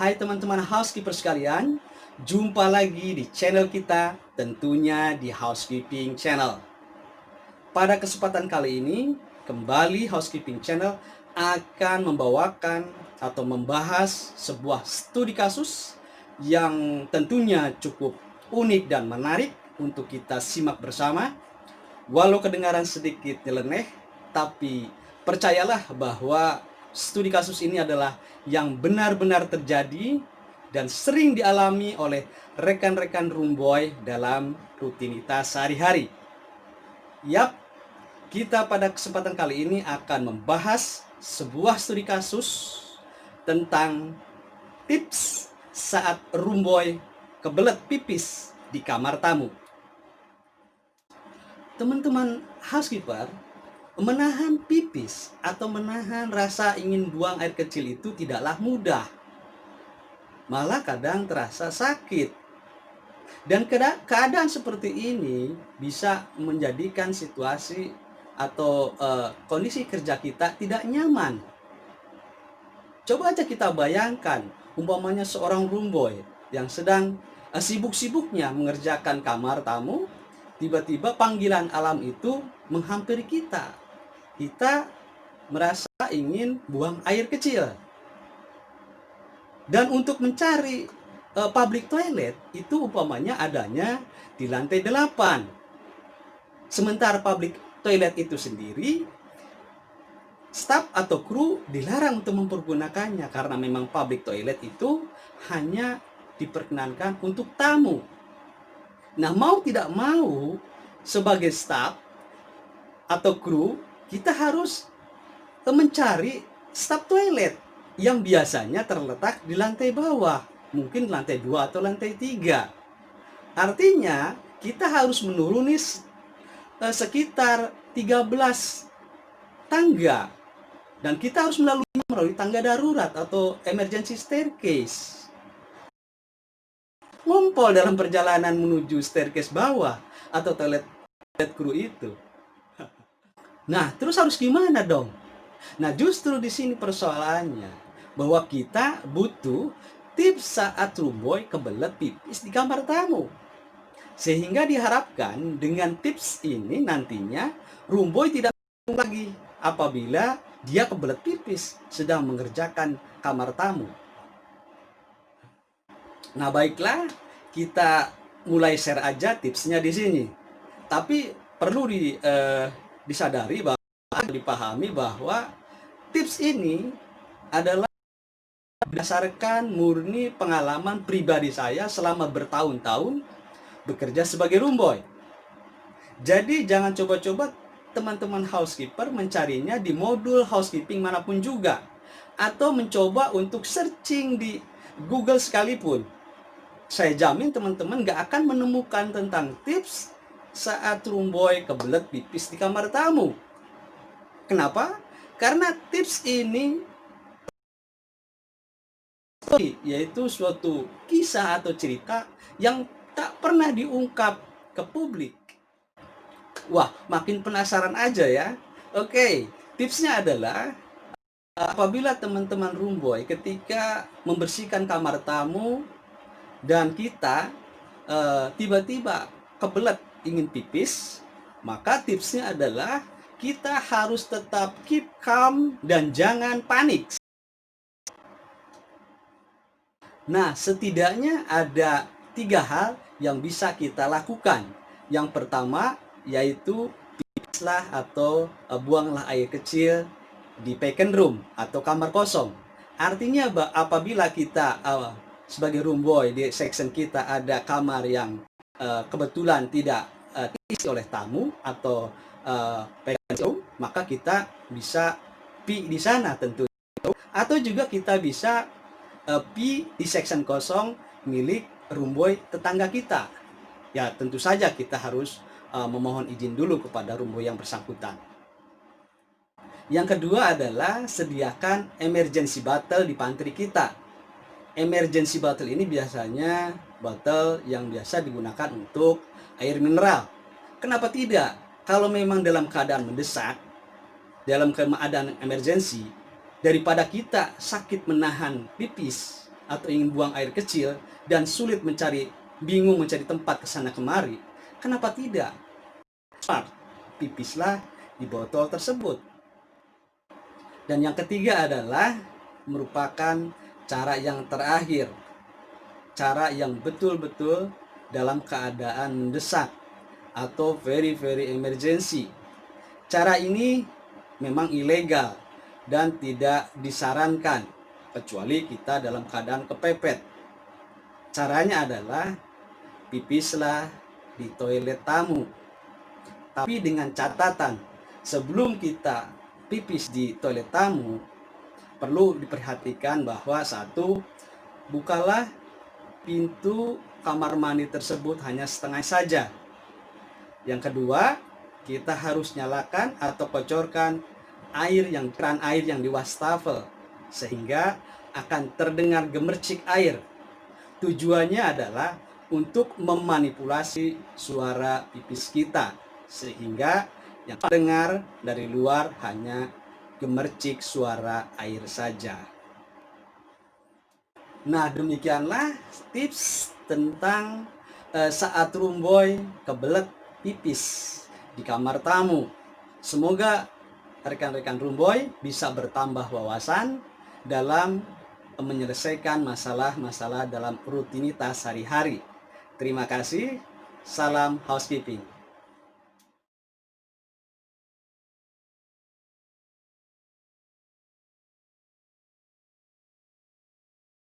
Hai teman-teman housekeeper sekalian, jumpa lagi di channel kita, tentunya di Housekeeping Channel. Pada kesempatan kali ini, kembali Housekeeping Channel akan membawakan atau membahas sebuah studi kasus yang tentunya cukup unik dan menarik untuk kita simak bersama. Walau kedengaran sedikit nyeleneh, tapi percayalah bahwa studi kasus ini adalah yang benar-benar terjadi dan sering dialami oleh rekan-rekan Roomboy dalam rutinitas sehari-hari. Yap, kita pada kesempatan kali ini akan membahas sebuah studi kasus tentang tips saat Roomboy kebelet pipis di kamar tamu. Teman-teman housekeeper, menahan pipis atau menahan rasa ingin buang air kecil itu tidaklah mudah. Malah kadang terasa sakit. Dan keadaan seperti ini bisa menjadikan situasi atau kondisi kerja kita tidak nyaman. Coba aja kita bayangkan, umpamanya seorang roomboy yang sedang sibuk-sibuknya mengerjakan kamar tamu, tiba-tiba panggilan alam itu menghampiri kita. Kita merasa ingin buang air kecil. Dan untuk mencari public toilet itu umpamanya adanya di lantai 8. Sementara public toilet itu sendiri, staf atau kru dilarang untuk mempergunakannya karena memang public toilet itu hanya diperkenankan untuk tamu. Nah, mau tidak mau sebagai staf atau kru, kita harus mencari staf toilet yang biasanya terletak di lantai bawah, mungkin lantai 2 atau lantai 3. Artinya, kita harus menuruni sekitar 13 tangga dan kita harus melalui tangga darurat atau emergency staircase. Ngompol dalam perjalanan menuju staircase bawah atau toilet kru itu. Nah, terus harus gimana dong? Nah, justru di sini persoalannya, bahwa kita butuh tips saat roomboy kebelet pipis di kamar tamu. Sehingga diharapkan dengan tips ini nantinya roomboy tidak lagi apabila dia kebelet pipis sedang mengerjakan kamar tamu. Nah, baiklah, kita mulai share aja tipsnya di sini. Tapi perlu disadari bahwa dipahami bahwa tips ini adalah berdasarkan murni pengalaman pribadi saya selama bertahun-tahun bekerja sebagai roomboy. Jadi jangan coba-coba teman-teman housekeeper mencarinya di modul housekeeping manapun juga, atau mencoba untuk searching di Google sekalipun. Saya jamin teman-teman gak akan menemukan tentang tips saat roomboy kebelet pipis di kamar tamu. Kenapa? Karena tips ini yaitu suatu kisah atau cerita yang tak pernah diungkap ke publik. Wah, makin penasaran aja ya. Oke, tipsnya adalah apabila teman-teman roomboy ketika membersihkan kamar tamu dan kita tiba-tiba kebelet ingin pipis, maka tipsnya adalah kita harus tetap keep calm dan jangan panik. Nah, setidaknya ada 3 hal yang bisa kita lakukan. Yang pertama yaitu pipislah atau buanglah air kecil di vacant room atau kamar kosong. Artinya apabila kita sebagai roomboy di section kita ada kamar yang kebetulan tidak diisi oleh tamu atau vacant room, maka kita bisa pi di sana tentunya. Atau juga kita bisa pi di section kosong milik roomboy tetangga kita. Ya, tentu saja kita harus memohon izin dulu kepada roomboy yang bersangkutan. Yang kedua adalah sediakan emergency bottle di pantry kita. Emergency bottle ini biasanya botol yang biasa digunakan untuk air mineral. Kenapa tidak? Kalau memang dalam keadaan mendesak, dalam keadaan emergency, daripada kita sakit menahan pipis atau ingin buang air kecil dan bingung mencari tempat ke sana kemari, kenapa tidak? Smart, pipislah di botol tersebut. Dan yang ketiga adalah merupakan cara yang terakhir, cara yang betul-betul dalam keadaan mendesak atau very emergency. Cara ini memang ilegal dan tidak disarankan kecuali kita dalam keadaan kepepet. Caranya adalah pipislah di toilet tamu. Tapi dengan catatan, sebelum kita pipis di toilet tamu, perlu diperhatikan bahwa satu, bukalah pintu kamar mandi tersebut hanya setengah saja. Yang kedua, kita harus nyalakan atau kocorkan keran air yang di wastafel sehingga akan terdengar gemercik air. Tujuannya adalah untuk memanipulasi suara pipis kita sehingga yang terdengar dari luar hanya gemercik suara air saja. Nah, demikianlah tips tentang saat rumboy kebelet pipis di kamar tamu. Semoga rekan-rekan rumboy bisa bertambah wawasan dalam menyelesaikan masalah-masalah dalam rutinitas sehari-hari. Terima kasih. Salam housekeeping.